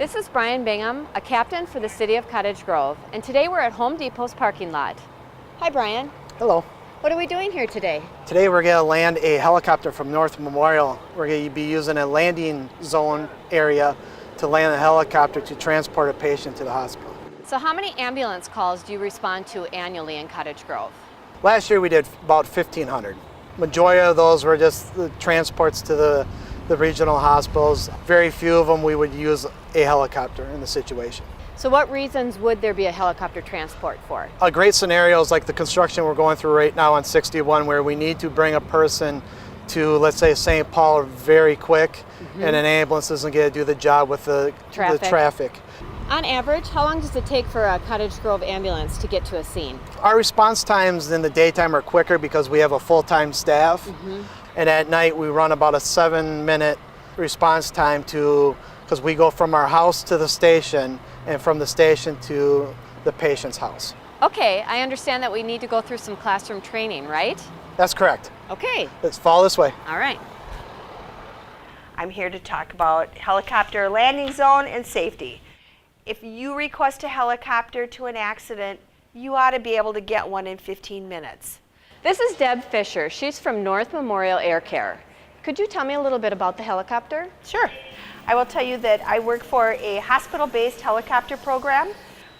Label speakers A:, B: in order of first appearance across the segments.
A: This is Brian Bingham, a captain for the City of Cottage Grove, and today we're at Home Depot's parking lot. Hi Brian.
B: Hello.
A: What are we doing here today?
B: Today we're going to land a helicopter from North Memorial. We're going to be using a landing zone area to land a helicopter to transport a patient to the hospital.
A: So how many ambulance calls do you respond to annually in Cottage Grove?
B: Last year we did about 1,500. Majority of those were just the transports to the regional hospitals. Very few of them we would use a helicopter in the situation.
A: So what reasons would there be a helicopter transport for?
B: A great scenario is like the construction we're going through right now on 61, where we need to bring a person to, let's say, St. Paul very quick, and an ambulance isn't going to do the job with the traffic.
A: On average, how long does it take for a Cottage Grove ambulance to get to a scene?
B: Our response times in the daytime are quicker because we have a full-time staff, and at night we run about a 7-minute response time because we go from our house to the station and from the station to the patient's house.
A: Okay, I understand that we need to go through some classroom training, right?
B: That's correct.
A: Okay.
B: Let's follow this way.
A: All right.
C: I'm here to talk about helicopter landing zone and safety. If you request a helicopter to an accident, you ought to be able to get one in 15 minutes.
A: This is Deb Fisher. She's from North Memorial Air Care. Could you tell me a little bit about the helicopter?
C: Sure. I will tell you that I work for a hospital-based helicopter program.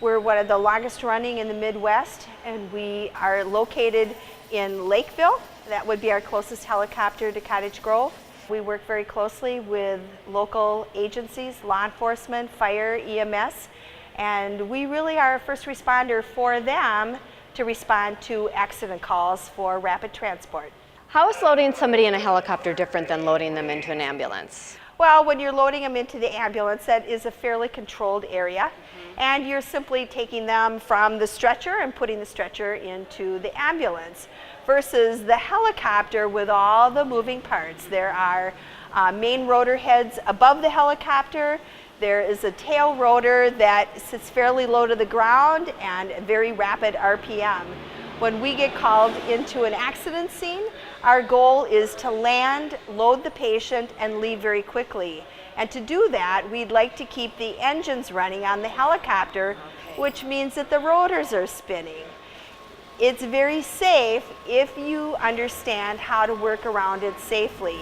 C: We're one of the longest running in the Midwest, and we are located in Lakeville. That would be our closest helicopter to Cottage Grove. We work very closely with local agencies, law enforcement, fire, EMS, and we really are a first responder for them to respond to accident calls for rapid transport.
A: How is loading somebody in a helicopter different than loading them into an ambulance?
C: Well, when you're loading them into the ambulance, that is a fairly controlled area, and you're simply taking them from the stretcher and putting the stretcher into the ambulance. Versus the helicopter with all the moving parts. There are main rotor heads above the helicopter. There is a tail rotor that sits fairly low to the ground and very rapid RPM. When we get called into an accident scene, our goal is to land, load the patient, and leave very quickly. And to do that, we'd like to keep the engines running on the helicopter, which means that the rotors are spinning. It's very safe if you understand how to work around it safely.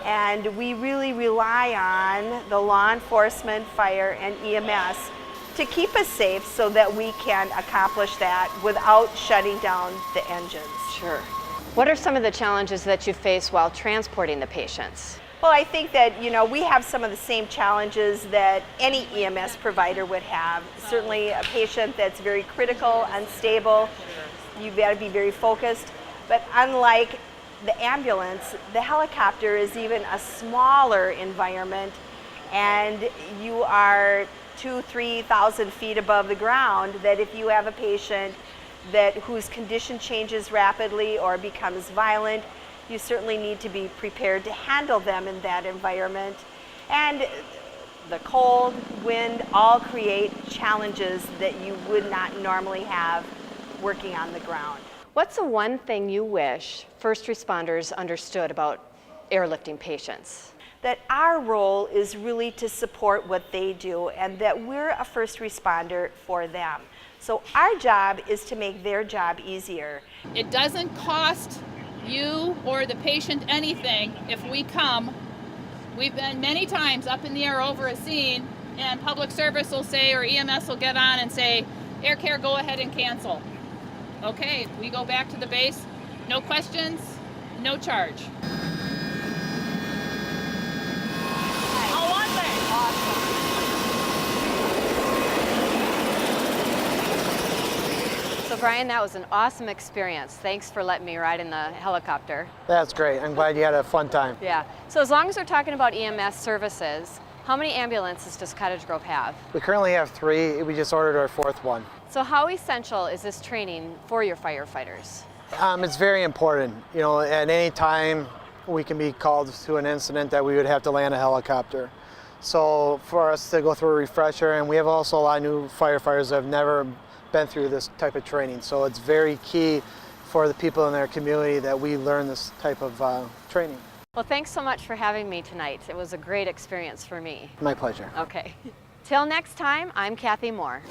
C: And we really rely on the law enforcement, fire, and EMS to keep us safe so that we can accomplish that without shutting down the engines.
A: Sure. What are some of the challenges that you face while transporting the patients?
C: Well, I think that, we have some of the same challenges that any EMS provider would have. Certainly a patient that's very critical, unstable, you've got to be very focused. But unlike the ambulance, the helicopter is even a smaller environment, and you are 2,000–3,000 feet above the ground, that if you have a patient whose condition changes rapidly or becomes violent, you certainly need to be prepared to handle them in that environment. And the cold, wind, all create challenges that you would not normally have working on the ground.
A: What's the one thing you wish first responders understood about airlifting patients?
C: That our role is really to support what they do, and that we're a first responder for them. So our job is to make their job easier.
D: It doesn't cost you or the patient anything if we come. We've been many times up in the air over a scene, and public service will say, or EMS will get on and say, Air Care, go ahead and cancel. Okay, we go back to the base, no questions, no charge.
C: How was it? Awesome.
A: So Brian, that was an awesome experience. Thanks for letting me ride in the helicopter.
B: That's great. I'm glad you had a fun time.
A: Yeah. So as long as we're talking about EMS services, how many ambulances does Cottage Grove have?
B: We currently have 3. We just ordered our 4th one.
A: So how essential is this training for your firefighters?
B: It's very important. At any time we can be called to an incident that we would have to land a helicopter. So for us to go through a refresher, and we have also a lot of new firefighters that have never been through this type of training. So it's very key for the people in their community that we learn this type of training.
A: Well, thanks so much for having me tonight. It was a great experience for me.
B: My pleasure.
A: Okay. Till next time, I'm Cathy Mohr.